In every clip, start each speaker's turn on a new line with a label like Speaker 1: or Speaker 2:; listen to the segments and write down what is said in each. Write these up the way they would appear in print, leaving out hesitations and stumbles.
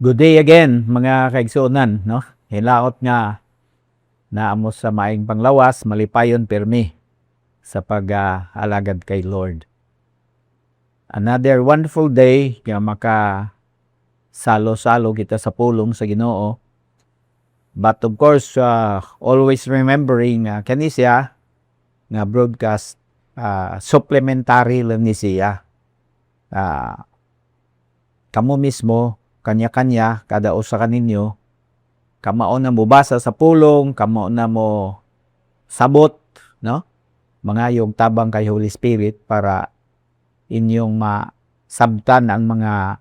Speaker 1: Good day again, mga kaigsuonan, no? Hilaot nga naamo sa maing panglawas, malipayon permi sa pag-alagad kay Lord. Another wonderful day nga maka salo-salo kita sa pulong sa Ginoo. But of course, always remembering kanisya nga broadcast supplementary lang ni siya. Kamo mismo kanya-kanya, kada usa ka ninyo, kamao na mo basa sa pulong, kamao na mo sabot, no? Mga yung tabang kay Holy Spirit para inyong masabtan ang mga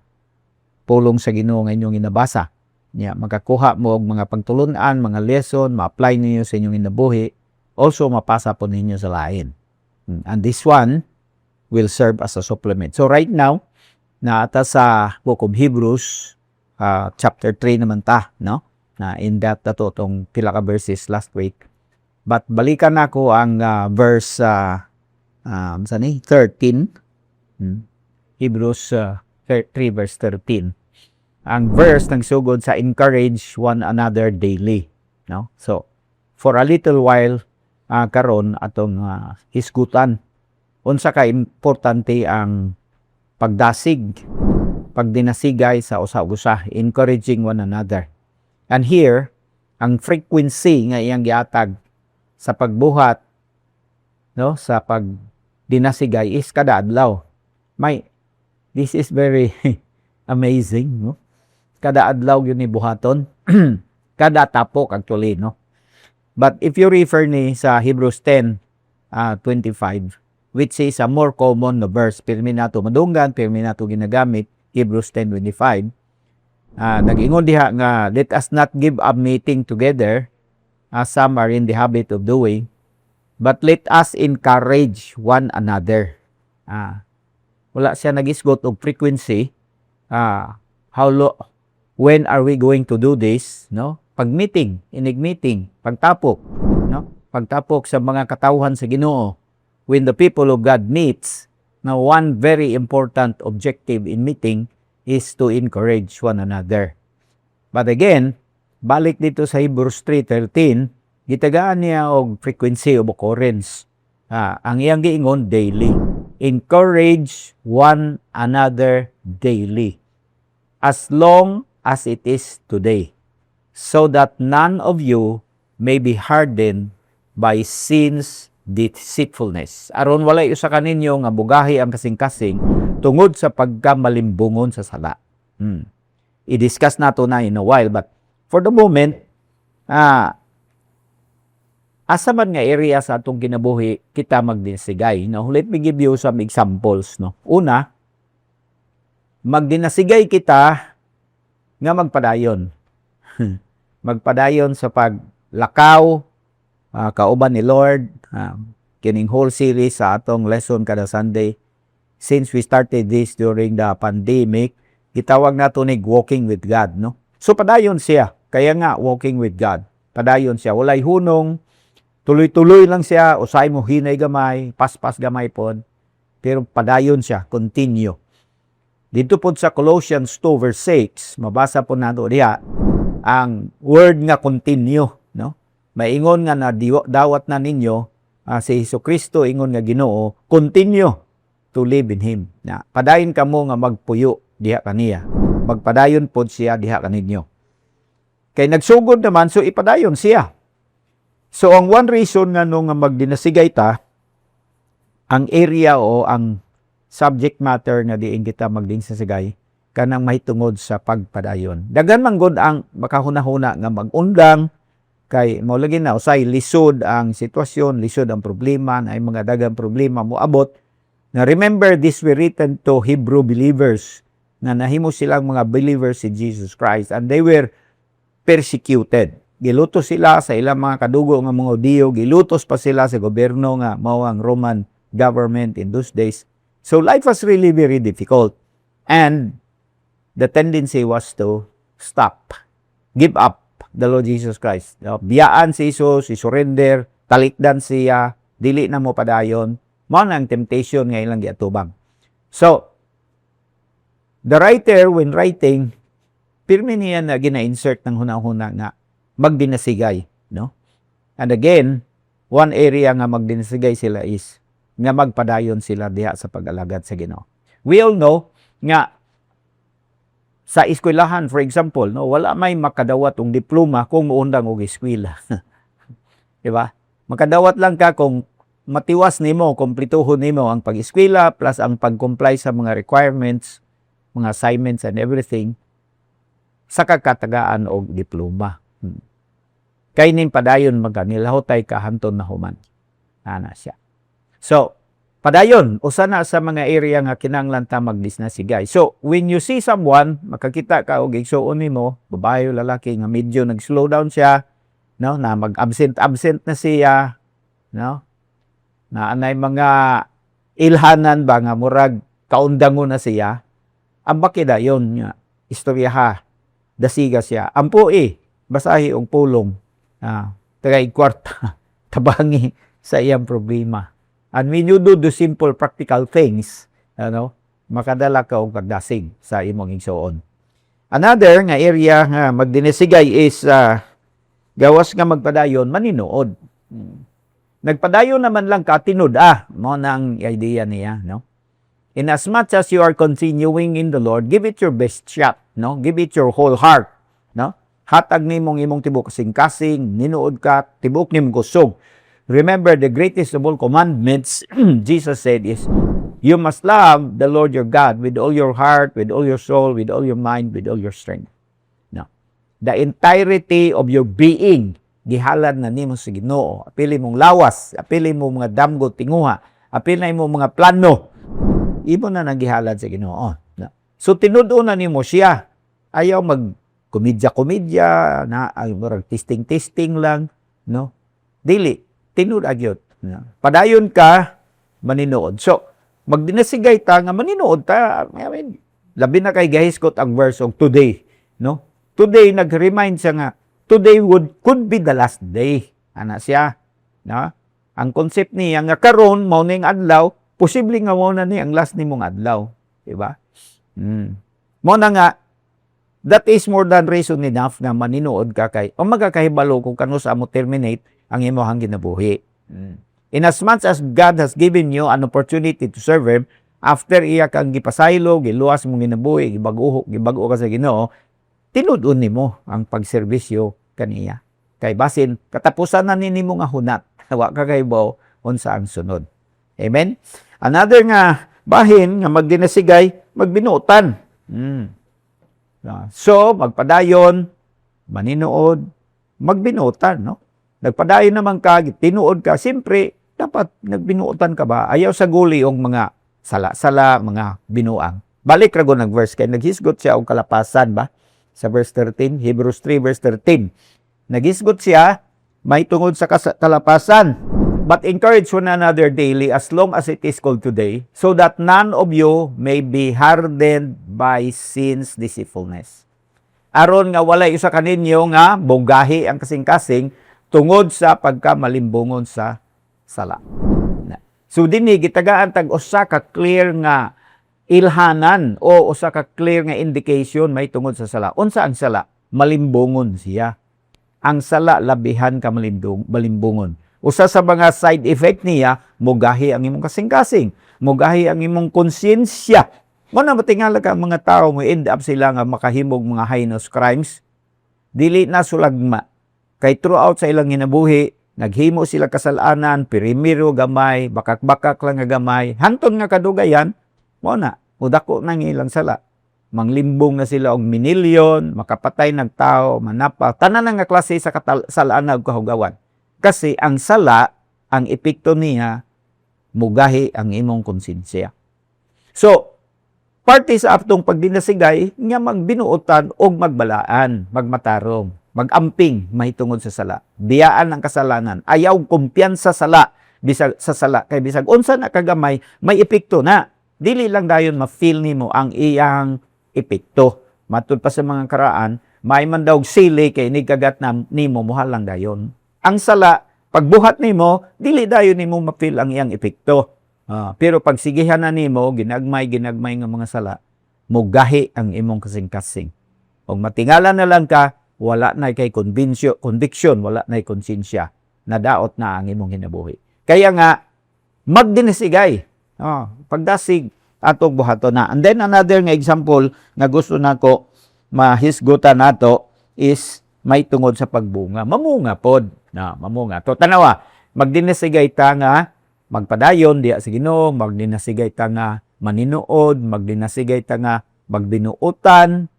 Speaker 1: pulong sa Ginoo nga inyong inabasa. Makakuha mo og mga pagtulunan, mga lesson, ma-apply ninyo sa inyong inabuhi, also mapasa po ninyo sa lain. And this one will serve as a supplement. So right now, naata sa Book of Hebrews, chapter 3 naman ta, no? Na in that tong pila ka verses last week. But balikan nako ang verse 13. Hebrews 3 verse 13. Ang verse nang sugod sa encourage one another daily, no? So for a little while karon atong hisgutan unsa ka importante ang pagdasig, pagdinasigay sa usa-usa, encouraging one another. And here, ang frequency nga iyang giatag sa pagbuhat, no, sa pagdinasigay is kada adlaw. This is very amazing, no? Kada adlaw yun ni buhaton, kada tapok actually, no? But if you refer ni sa Hebrews 10:25, which is a more common na verse, pirmi nato madunggan, pirmi nato ginagamit, Hebrews 10:25. Nag-ingon diha nga, let us not give up meeting together, as some are in the habit of doing, but let us encourage one another. Wala siya nag-isgot og frequency. When are we going to do this? No? Pag-meeting, inig-meeting, pagtapok, no? Pagtapok sa mga katawhan sa Ginoo. When the people of God meets, now one very important objective in meeting is to encourage one another. But again, balik dito sa Hebrews 3:13, gitagaan niya og frequency of occurrence. Ang iyang giingon daily. Encourage one another daily, as long as it is today, so that none of you may be hardened by sin's deceitfulness. Aron walay usa ka ninyo nga bugahi ang kasing-kasing tungod sa pagkamalimbungon sa sala. I-discuss nato na in a while, but for the moment, asa man nga area sa atong kinabuhi kita magdinasigay. Now, let me give you some examples, no. Una, magdinasigay kita nga magpadayon. Magpadayon sa paglakaw, kauban ni Lord, kining whole series sa atong lesson kada Sunday. Since we started this during the pandemic, gitawag nato ni walking with God, no? So padayon siya, kaya nga walking with God. Padayon siya, walay hunong, tuloy-tuloy lang siya, usay mo hinay gamay, paspas gamay pod, pero padayon siya, continue. Dito po sa Colossians 2 verse 6, mabasa po nato diha ang word nga continue, no? Maingon nga na dawat na ninyo si Jesucristo, ingon nga Ginoo, continue to live in Him. Padayon kamo nga magpuyo diha kaniya. Magpadayon pod siya diha kaninyo. Kay nagsugod naman, so ipadayon siya. So ang one reason nga nung magdinasigay ta, ang area o ang subject matter nga diin kita magdinasigay, kanang mahitungod sa pagpadayon. Dagan man gud ang makahuna-huna nga magundang, kay mo lagi na usay lisod ang sitwasyon, lisod ang problema, na ay mga dagang problema mo abot. Na remember, this were written to Hebrew believers na nahimo silang mga believers in Jesus Christ, and they were persecuted. Gilutos sila sa ilang mga kadugo nga mga Hudiyo, gilutos pa sila sa gobyerno nga mao ang Roman government in those days. So life was really very difficult, and the tendency was to stop, give up the Lord Jesus Christ. Biyaan si Jesus, i-surrender, talikdan siya, dili na mo padayon. Mao na ang temptation nga ilang giatubang. So, the writer, when writing, pirmi niya na gina-insert ng hunang-huna nga magdinasigay, no? And again, one area nga magdinasigay sila is nga magpadayon sila diha sa pag-alagad sa Ginoo. We all know nga sa eskwelahan, for example, no, wala may makadawat og diploma kung muundang og eskwela. Di ba? Makadawat lang ka kung matiwas nimo, kumplituhon nimo ang pag-eskwela plus ang pag-comply sa mga requirements, mga assignments and everything sa kakatagaan og diploma. Kay nin padayon maganilahotay kahanton na human. Ana siya. So, padayon usa na sa mga area nga kinahanglan ta magdisnasigay. So, when you see someone, makakita ka og igsuon nimo, babae o lalaki nga medyo nag-slow down siya, no, na mag-absent na siya, no? Na anay mga ilhanan ba nga murag kaundangon na siya, ambaki dayon nga istoryaha, dasiga siya. Ampo basahi og pulong, tagay kwarta, tabangi sa iyang problema. And when you do the simple practical things, makadala ka og pagdasig sa imong igsuon. Another nga area nga magdinisigay is gawas nga magpadayon maninuod. Nagpadayon naman lang ka tinud mo nang idea niya, no? In as much as you are continuing in the Lord, give it your best shot, no? Give it your whole heart, no? Hatag nimong imong tibok kasing-kasing, ninuod ka, tibok nimong kusog. Remember the greatest of all commandments, Jesus said is, you must love the Lord your God with all your heart, with all your soul, with all your mind, with all your strength. No. The entirety of your being, gihalad na nimo sa Ginoo. Apili mong lawas, apili mo mga damgo tinguha, apili mo mga plano, imo na nagihalad sa Ginoo. No. So tinud-o na nimo siya. Ayaw mag komedya na murag testing lang, no? Dili tinud agyod. No. Padayon ka maninuod. So magdinasigay ta nga maninuod ta. I mean, labi na kay gahiskot ang verse of today, no? Today nag-remind siya nga today could be the last day. Ana siya, no? Ang concept niya nga karon mao ning adlaw, posible nga mao na ni ang last nimong adlaw, di ba? Mo na nga that is more than reason enough nga maninuod ka kay o magakahibalo kung kano sa mo terminate ang imong ginabuhi. In as much as God has given you an opportunity to serve Him, after iya kang gipasaylo, giluwas mong ginabuhi, gibago ka sa Ginoo, tinud-on nimo ang pagserbisyo kaniya. Kay basin katapusan na nimo nga hunat, wa ka kaybo unsa ang sunod. Amen. Another nga bahin nga magdinasigay, magbinuotan. So, magpadayon, maninuod, magbinuotan, no? Nagpadayon naman ka, tinuod ka, siyempre, dapat nagbinuotan ka ba? Ayaw sa guli yung mga sala-sala, mga binuang. Balik rago nag-verse, kaya naghisgot siya og kalapasan ba? Sa verse 13, Hebrews 3 verse 13. Naghisgot siya, may tungod sa kalapasan. But encourage one another daily as long as it is called today, so that none of you may be hardened by sin's deceitfulness. Aron nga walay usa kaninyo nga bogahi ang kasing-kasing tungod sa pagkamalimbungon sa sala. So dinhi gitagaan tag usa ka clear nga ilhanan o usa ka clear nga indication may tungod sa sala. Unsa ang sala? Malimbungon siya. Ang sala labihan ka malimbungon. Usa sa mga side effect niya, mugahi ang imong kasing-kasing, mugahi ang imong konsyensya. Mo na matingala ka mga tao mo end up sila nga makahimog mga heinous crimes. Dili na sulagma. Kay throughout sa ilang hinabuhi, naghimo sila kasalanan, pirimiro gamay, bakak-bakak lang nga gamay, hantod nga kadugayan, mo na, udako nang ilang sala. Manglimbong na sila og minilyon, makapatay ng tao, manapa, tanan nga klase sa kasalaan ug kahugawan. Kasi ang sala, ang epekto niya, mugahi ang imong konsensya. So, parte sa atong pagdinasigay, nga magbinuotan o magbalaan, magmatarong, magamping, mahitungod sa sala. Biyaan ang kasalanan. Ayaw kumpiyansa sa sala. Kay bisag unsa na kagamay, may epekto na. Dili lang dayon ma-feel nimo ang iyang epekto. Matud pa sa mga karaan, may man daw sili kay nikagat na nimo muhal lang dayon. Ang sala, pagbuhat nimo, dili dayon nimo ma-feel ang iyang epekto. Pero pag sigihan na nimo, ginagmay nga mga sala, mugahi ang imong kasing-kasing. Og matingala na lang ka, wala na kay conviction, wala na konsensya, nadaot na ang imong kinabuhi. Kaya nga, magdinisigay. Pagdasig, atong buhato na. And then another nga example nga gusto nako mahisgutan nato is may tungod sa pagbunga. Mamunga pod. Mamunga. To tanawa, magdinisigay ta nga magpadayon diya sa Ginoo, magdinasigay ta nga maninuod, magdinasigay ta nga magbinuotan,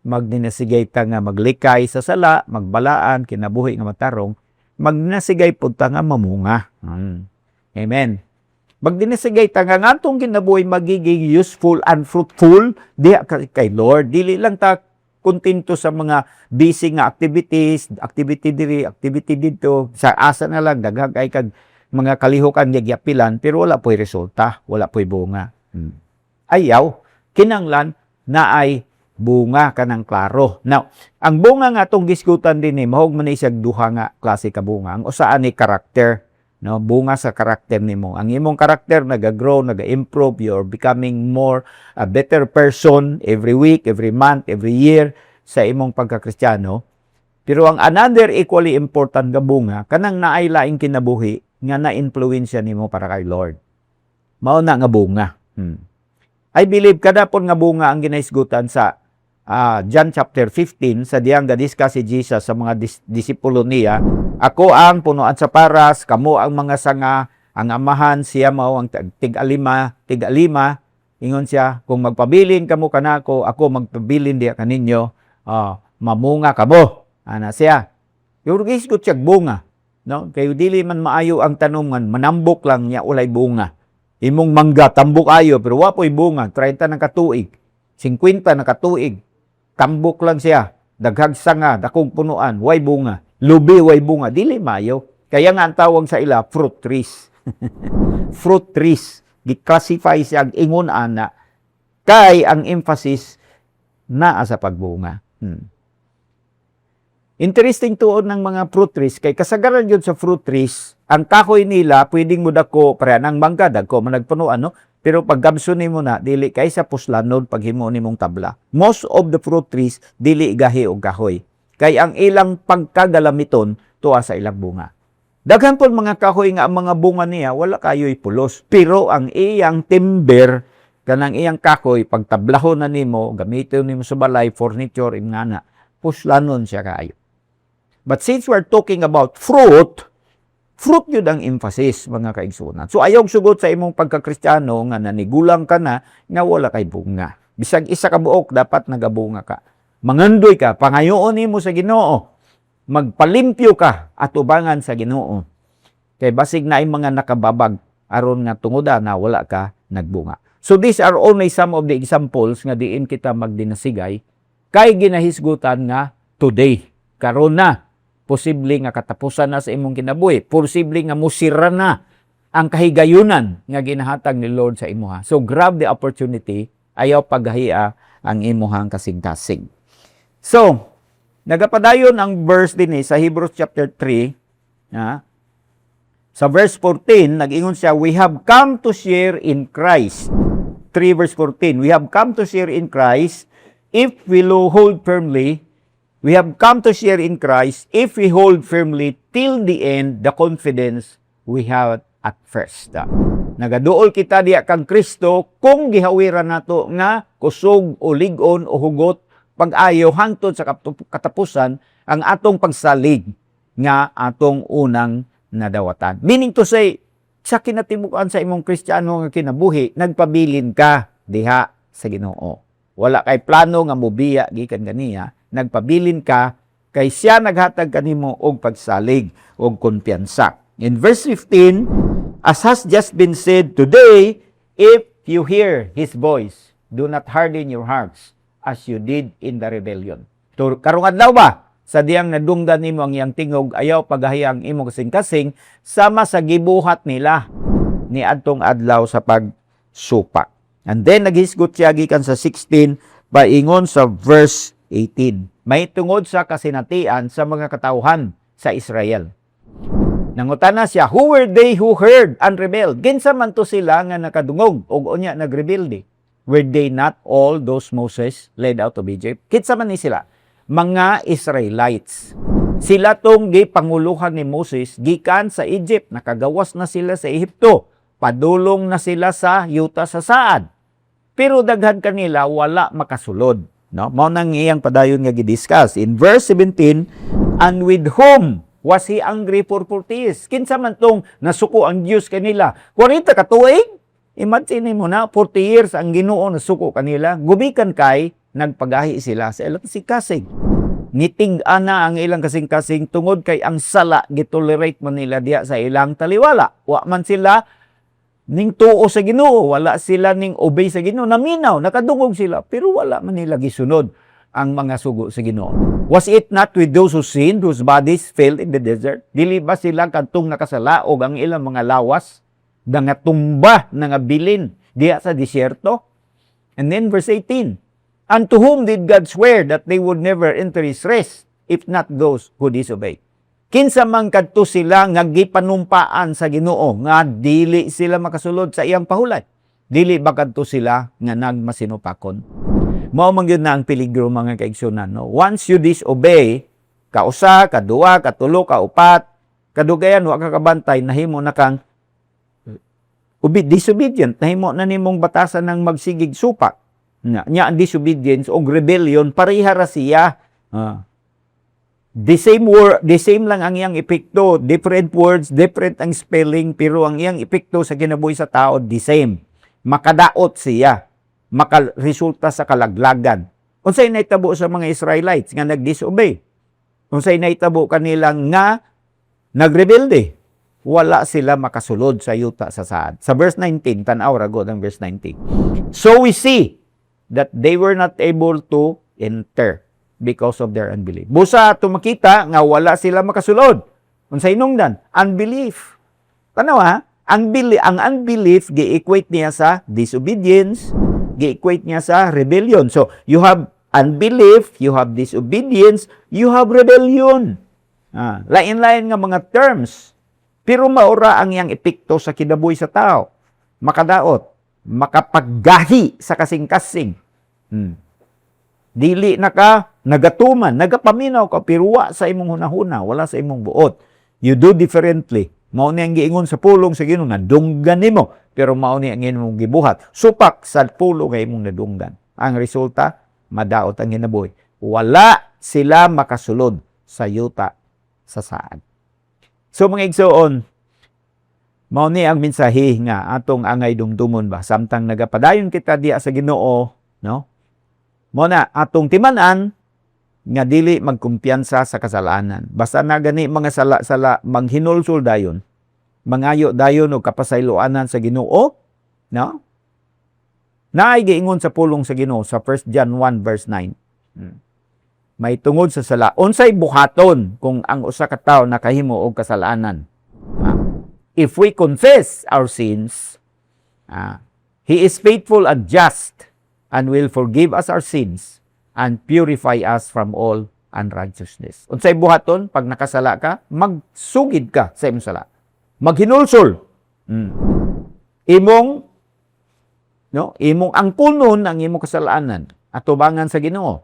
Speaker 1: magdinasigay ta nga maglikay sa sala, magbalaan, kinabuhi nga matarong, magdinasigay pud ta nga mamunga. Amen. Magdinasigay ta nga atong kinabuhi magiging useful and fruitful diya kay Lord. Dili lang ta kontento sa mga busy nga activities, activity diri, activity dito, sa asa na lang daghang kay kag mga kalihukan gyapilan pero wala po'y resulta, wala po'y bunga. Ayaw, kinanglan na ay bunga kanang klaro. Now, ang bunga nga atong gisgutan din mahog man siya duha nga klase ka bunga. Ang usaan ni karakter, no? Bunga sa karakter nimo. Ang imong karakter naga-grow, naga-improve, you're becoming more a better person every week, every month, every year sa imong pagka-Kristiyano. Pero ang another equally important nga bunga kanang naay laing kinabuhi nga na-influensya nimo para kay Lord. Mao na nga bunga. I believe kada pon nga bunga ang ginahisgutan sa John chapter 15 sa diyang gadiscuss si Jesus sa mga disipulo niya. Ako ang punuan sa paras, kamo ang mga sanga, ang amahan siya mao ang tig-alima, ingon siya, kung magpabilin kamo kanako, ako magpabilin diya kaninyo, mamunga kamo. Ana siya. Yung gisgot siya bunga. No? Kayo dili man maayo ang tanungan, manambok lang niya ulay bunga. Imong mangga, tambok ayo, pero wapoy bunga, 30 na katuig, 50 na katuig, tambok lang siya, daghag sanga, dakong punuan, way bunga, lubi, way bunga, dili maayo. Kaya nga ang tawag sa ila, fruit trees. Fruit trees. Gi-classify siya, ingon ana, kay ang emphasis na sa pagbunga. Interesting tuon ng mga fruit trees, kay kasagaran yun sa fruit trees, ang kahoy nila, pwedeng mo dako, para nang bangka, dako, managpunuan, no? Pero pag gamso nimo na, dili kay sa puslanon, pag himo nimong tabla. Most of the fruit trees, dili gahi og kahoy. Kay ang ilang pagkagalamiton, tuwa sa ilang bunga. Daghan po mga kahoy nga, ang mga bunga niya, wala kayo'y pulos. Pero ang iyang timber, kanang iyang kahoy, pag tablahon na nimo, gamitin nimo sa balay, furniture, imngana, puslanon siya kayo. But since we're talking about fruit yun ang emphasis, mga kaigsunan. So, ayaw sugot sa imong pagka-Kristiyano nga nanigulang ka na, nga wala kay bunga. Bisag isa ka buok, dapat nagabunga ka. Mangandoy ka, pangayoon nimo sa Ginoo. Magpalimpyo ka, at ubangan sa Ginoo. Kay basig na ay mga nakababag, aron nga tungoda na wala ka nagbunga. So, these are only some of the examples nga diin kita magdinasigay, kay ginahisgutan nga today, karon na. Posible nga katapusan na sa imong kinabuhi. Posible nga musira na ang kahigayunan nga ginahatag ni Lord sa imuha. So grab the opportunity, ayaw paghahiya ang imuhang kasing-kasing. So, nagapadayon ang verse din sa Hebrews chapter 3. Sa verse 14, nag-ingon siya, we have come to share in Christ. 3 verse 14, we have come to share in Christ if we hold firmly. We have come to share in Christ if we hold firmly till the end the confidence we have at first. Nagaduol kita diya kang Kristo kung gihawiran nato nga kusog o ligon o hugot pag-ayo hangtod sa katapusan ang atong pagsalig nga atong unang nadawatan. Meaning to say, sa kinatibukan sa imong Kristiyano nga kinabuhi, nagpabilin ka diha sa Ginoo. Wala kay plano nga mobiya gikan ganiya, nagpabilin ka kay siya naghatag kanimo og pagsalig og kumpiyansa. In verse 15, as has just been said today, if you hear His voice, do not harden your hearts as you did in the rebellion. So, karong adlaw ba? Sa diyang nadunggan nimo ang iyang tingog, ayaw paghahiyang imo kasing-kasing, sama sa gibuhat nila ni adtong adlaw sa pagsupak. And then, naghisgot siya gikan sa 16, paingon sa verse 18. May tungod sa kasinatian sa mga katawhan sa Israel. Nangutana siya, who were they who heard and rebelled? Ginsa man to sila nga nakadungog o unya nagrebelde? Were they not all those Moses led out of Egypt? Kitsa man ni sila. mga Israelites. Sila tong gipanguluhan ni Moses gikan sa Egypt, nakagawas na sila sa Ehipto, padulong na sila sa yuta sa saad. Pero daghan kanila wala makasulod, no? Mao nang iyang padayon nga gidiscuss in verse 17, and with whom was he angry for 40 years? Kinsa man tong nasuko ang Dios kanila? 40 ka tuig? Imagine mo na 40 years ang Ginoo nasuko kanila. Gumikan kay nagpagahi sila sa ilang kasing-kasing. Niting-an na ang ilang kasing-kasing tungod kay ang sala gitolerate man nila diya sa ilang taliwala. Wa man sila ning tuo sa Ginoo, wala sila ning obey sa Ginoo, naminaw, nakadungog sila, pero wala man nila gisunod ang mga sugo sa Ginoo. Was it not with those who sinned, whose bodies fell in the desert? Dili ba sila kadtong nakasala og ang ilang mga lawas nga tumba nga bilin diya sa disyerto? And then verse 18, and to whom did God swear that they would never enter His rest, if not those who disobey? Kinsa man kadto sila nga gipanumpaan sa Ginoo nga dili sila makasulod sa iyang pahulay? Dili ba kadto sila nga nagmasinupakon? Mao man gyud na ang peligro mga kaigsunan, no? Once you disobey, kausa, kaduwa, katulo, kaupat, kadugayan wa ka kabantay, nahimo na kang disobedient, nahimo na nimong batasan ng magsigig supak. Nya ang disobedience o rebellion pareha ra siya. The same lang ang iyang epekto, different words, different ang spelling, pero ang iyang epekto sa kinabuhi sa tao the same. Makadaot siya, makaresulta sa kalaglagan. Unsay nahitabo sa mga Israelites nga nagdisobey? Unsay nahitabo kanila nga nagrebelde? Wala sila makasulod sa yuta sa saad. Sa verse 19, tanaw ra gud ang verse 19. So we see that they were not able to enter because of their unbelief. Busa ato makita nga wala sila makasulod. Unsay hinungdan? Unbelief. Tanaw ha, ang unbelief gi-equate niya sa disobedience, gi-equate niya sa rebellion. So, you have unbelief, you have disobedience, you have rebellion. Lain-lain nga mga terms. Pero maura ang iyang epekto sa kinabuhi sa tao. Makadaot, makapaggahi sa kasing-kasing. Dili na ka nagatuman, nagapaminaw ka, pero wa sa imong hunahuna, wala sa imong buot. You do differently. Mao ni ang giingon sa pulong sa Ginoo, nadunggan nimo, pero mao ni ang imong gibuhat. Supak sa pulong nga imong nadunggan. Ang resulta, madaot ang hinabuhi. Wala sila makasulod sa yuta sa saad. So mga igsoon, mao ni ang mensahe nga atong angay dumdumon ba samtang nagapadayon kita diya sa Ginoo, no? Mao na atong timan-an nga dili magkumpiyansa sa kasalanan. Basta na gani mga sala-sala manghinulsol dayon, mangayo dayon og kapasayloanan sa Ginoo, no? Naay giingon sa pulong sa Ginoo sa 1 John 1 verse 9. May tungod sa sala. Unsay buhaton kung ang usa ka tawo nakahimo og kasalanan? If we confess our sins, He is faithful and just and will forgive us our sins and purify us from all unrighteousness. Unsay buhaton pag nakasala ka? Magsugid ka sa imong sala. Maghinulsol. Imong angkunon ang imong kasalanan atubangan sa Ginoo.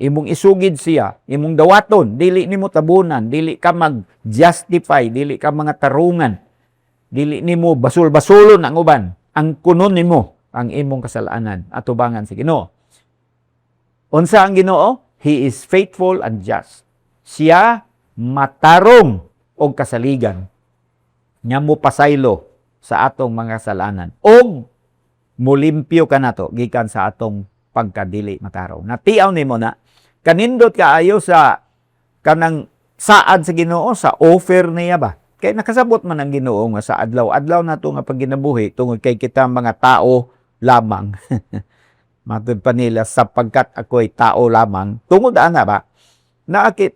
Speaker 1: Imong isugid siya, imong dawaton, dili nimo tabunan, dili ka mag-justify, dili ka mga tarungan, dili nimo basul-basulon ang uban. Ang kunon nimo ang imong kasalanan atubangan sa Ginoo. Unsa ang Ginoo? He is faithful and just. Siya matarong og kasaligan. Nya mo pasaylo sa atong mga kasalanan. Og mulimpyo ka nato gikan sa atong pagkadili matarong. Natiaw nimo na kanindot kaayo sa kanang saad sa Ginoo, sa offer niya ba? Kay nakasabot man ang Ginoo nga sa adlaw-adlaw nato nga pagginabuhi tungod kay kita mga tao lamang. Matud pa nila sapagkat ako'y tao lamang. Tungod ana ba?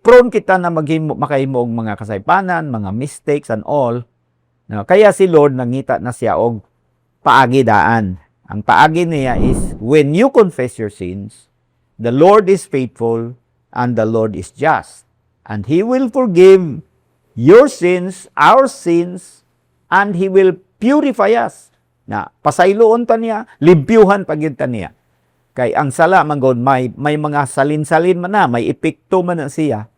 Speaker 1: Prone kita na makahimo og mga kasaypanan, mga mistakes and all. No, kaya si Lord nangita na siya og paagi daan. Ang paagi niya is, when you confess your sins, the Lord is faithful and the Lord is just. And He will forgive your sins, our sins, and He will purify us. Na pasayloon ta niya, limpyuhan pagyud ta niya Kay ang sala man god may mga salin-salin man na, may epekto man na siya.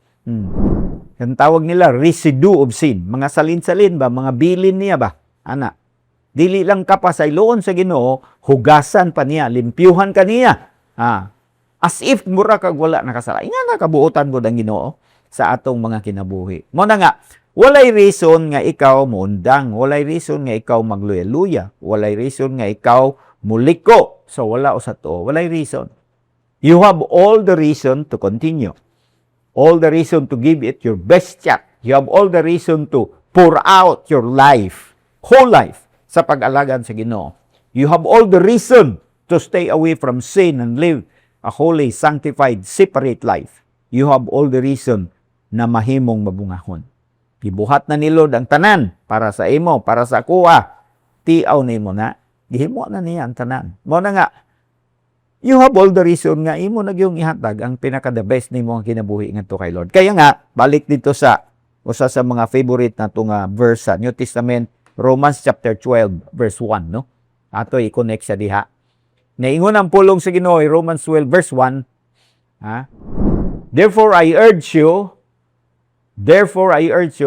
Speaker 1: Ang tawag nila residue of sin. Mga salin-salin ba, mga bilin niya ba? Ana. Dili lang ka pa sa iloon sa Ginoo, hugasan pa niya, limpyuhan ka niya. As if mura kag wala nakasala. Nga nakabuotan ko ang Ginoo sa atong mga kinabuhi. Mo na nga, walay reason nga ikaw muundang, walay reason nga ikaw magluya-luya, walay reason nga ikaw muliko. So wala usa to, walay reason. You have all the reason to continue. All the reason to give it your best shot. You have all the reason to pour out your life, whole life, sa pag-alagad sa Ginoo. You have all the reason to stay away from sin and live a holy, sanctified, separate life. You have all the reason na mahimong mabungahon. Gibuhat na ni Lord ang tanan para sa imo, para sa kuha. Tiaw na imo na. Gihimo na niya ang tanan. Mo na nga, you have all the reason nga imo nagyong ihatag ang pinaka-the best nimo ang kinabuhi ngadto kay Lord. Kaya nga, balik dito sa usa sa mga favorite nato nga verse sa New Testament, Romans chapter 12 verse 1, no? Ato i-connect sa diha. Naingon ang pulong sa Ginoo, Romans 12 verse 1, Therefore I urge you,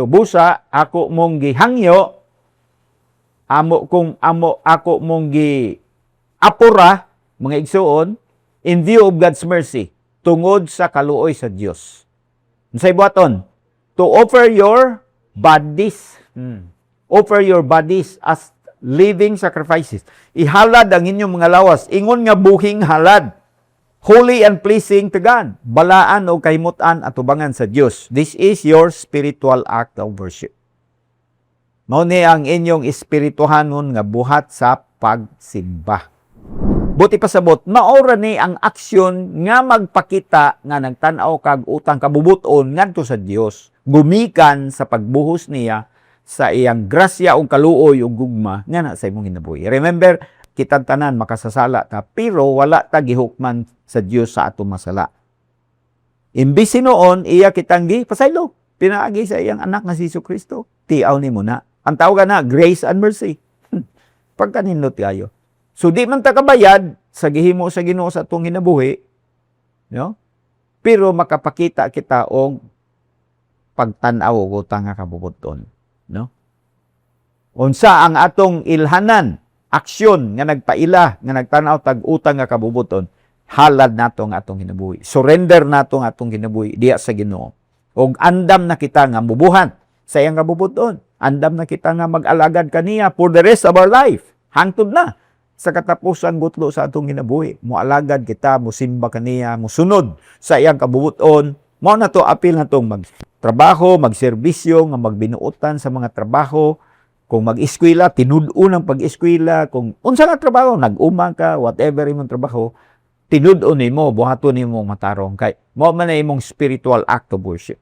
Speaker 1: busa ako mong gihangyo, ako mong giapura, mga igsuon, in view of God's mercy, tungod sa kaluoy sa Dios. Unsay buhaton? To offer your bodies, as living sacrifices. Ihalad ang inyong mga lawas, ingon nga buhing halad, holy and pleasing to God. Balaan o kahimutan at tubangan sa Dios. This is your spiritual act of worship. Mao ni ang inyong espirituhanon nga buhat sa pagsimba. Buti pasabot, maora ni ang aksyon nga magpakita nga nagtan-aw kag utang kabubuton ngadto sa Dios, gumikan sa pagbuhos niya sa iyang grasya o kaluoy o gugma nga na sa imong kinabuhi. Remember, kitang tanan makasasala ta, pero wala ta gihukman sa Dios sa atong masala. Imbis noon, iya kitang pasaylo, pinaagi sa iyang anak nga si Jesucristo. Tiaw ni mo na. Ang tawag na, grace and mercy. Pagkaninot kayo. So, di man ta kabayad sa gihimo sa Ginoo sa atong kinabuhi, no? Pero makapakita kita og pagtan-aw og utang nga kabubuton, no? Unsa ang atong ilhanan, aksyon nga nagpaila, nga nagtan-aw tag utang nga kabubuton, halad nato nga atong kinabuhi. Surrender nato nga atong kinabuhi diya sa Ginoo. Og andam na kita nga mubuhan sa iyang kabubuton. Andam na kita nga mag-alagad kaniya for the rest of our life. Hangtod na sa katapusan gutlo sa atong kinabuhi. Mualagad kita, musimba kaniya, musunod sa iyang kabubuton. Mao na to apil na tong magtrabaho, magserbisyo, nga magbinuotan sa mga trabaho. Kung mag-eskwela, tinud-o ng pag-eskwela. Kung unsa nga trabaho, nag-uma ka, whatever imong trabaho, tinud-o nimo, buhaton nimo matarong kay mao man na imong spiritual act of worship.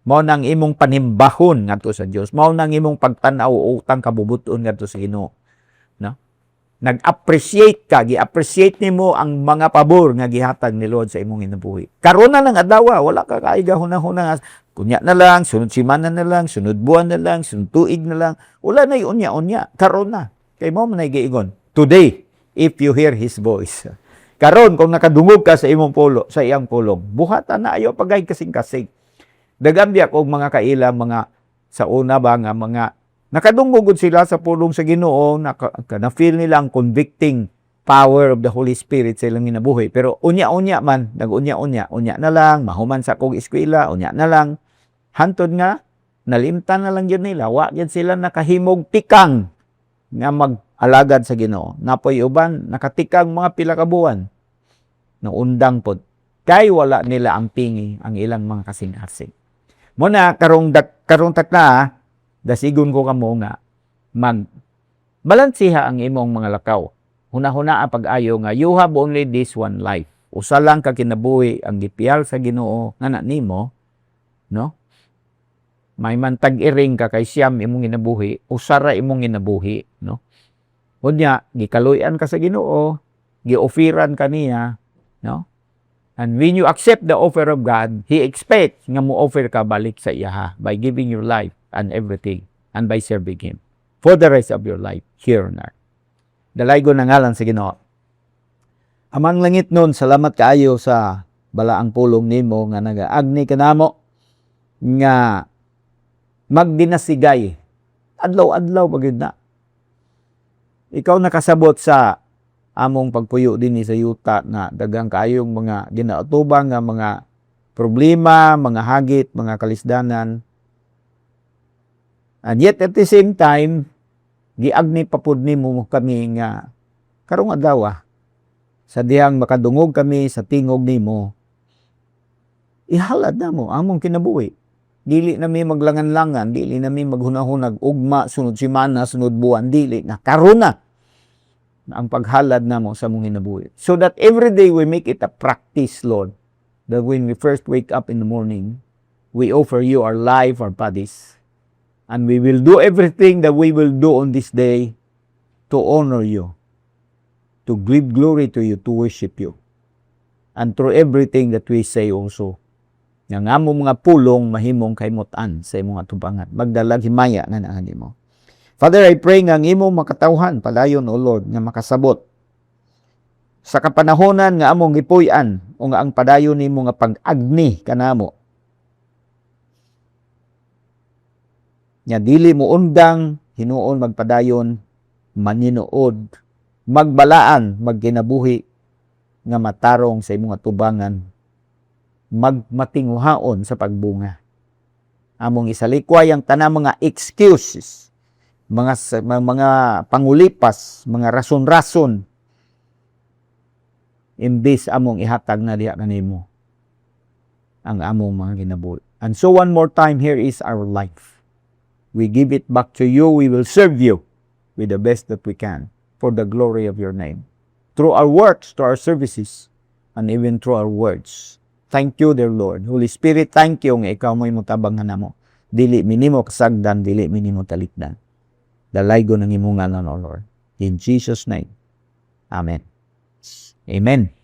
Speaker 1: Mao nang imong panimbahon ngadto sa Dios. Mao nang imong pagtan-aw utang kabubuton ngadto sa Ginoo. No? Nag-appreciate ka, gi-appreciate nimo ang mga pabor nga gihatag ni Lord sa imong kinabuhi. Karon na lang adlaw, wala ka kaiga hunahuna kunya na lang, sunod semana na lang, sunod buwan na lang, sunod tuig na lang. Wala na unya-unya. Karon na. Kay mao man giingon. Today, if you hear His voice. Karon kung nakadungog ka sa imong pulo, sa iyang pulong, buhatan na ayo pagay kasing-kasing. Daghan biya og mga kaila, mga sa una ba nga mga nakadungog sila sa pulong sa Ginoo, na-feel nila ang convicting power of the Holy Spirit sa ilang ginabuhi. Pero unya-unya man, nag-unya-unya, unya na lang, mahuman sa kong eskwela, unya na lang. Hantod nga, nalimtan na lang yun nila. Wa yan sila nakahimog tikang nga mag-alagad sa Ginoo. Napoy uban, nakatikang mga pila ka buwan. Naundang pod. Kay wala nila ang pingi ang ilang mga kasing-asing. Muna, karong takna, dasigon ko kamo nga, balansiha ang imong mga lakaw. Huna-huna ang pag-ayo nga, you have only this one life. Usa lang ka kinabuhi ang gipiyal sa Ginoo nga na nimo, no? May mantag iring ka kay siyam imong ginabuhi, usara imong ginabuhi, no? Unya, gikaluyan ka sa Ginoo, giofiran ka niya, no? And when you accept the offer of God, He expects nga mo offer ka balik sa iya by giving your life and everything and by serving Him for the rest of your life here on earth. Dalaygo na ngalan sa Ginoo. Amang langit nun, salamat kaayo sa balaang pulong nimo nga nagaagni kanamo nga magdinasigay adlaw-adlaw pagid na. Ikaw nakasabot sa among pagpuyo dinhi sa yuta na daghang kaayong mga ginaatubang nga mga problema, mga hagit, mga kalisdanan. And yet at the same time, giagni pa pud nimo kami nga karong adlaw sa dihang makadungog kami sa tingog nimo, ihalad na mo among kinabuhi. Dili na mi maglangan-langan, dili na mi maghunahunag ugma sunod semana, sunod buwan, dili na karon na ang paghalad namo sa among kinabuhi. So that every day we make it a practice, Lord, that when we first wake up in the morning, we offer you our life, our bodies, and we will do everything that we will do on this day to honor you, to give glory to you, to worship you. And through everything that we say also, nga among mga pulong mahimong kaymutan sa imong atubangan. Magdalag himaya na naani mo. Father, I pray nga ang imong makatawhan palayon, O Lord, nga makasabot sa kapanahonan nga among gipuy-an o nga ang padayon nimo nga pag-agni kanamo. Nga dili mo undang hinuon magpadayon, maninuod, magbalaan, magkinabuhi nga matarong sa imong atubangan, magmatinguhaon sa pagbunga. Among isalikway ang tanang mga excuses, mga pangulipas, mga rason-rason, imbis among ihatag na diha kanimo ang among mga kinabuhi. And so one more time, here is our life. We give it back to you. We will serve you with the best that we can for the glory of your name. Through our works, through our services, and even through our words. Thank you, dear Lord. Holy Spirit, thank you nga ikaw mo'y mutabang nga namo. Dili minimo kasagdan, dili minimo talikdan. Dalaygo ng imong ngalan, O Lord. In Jesus' name. Amen. Amen.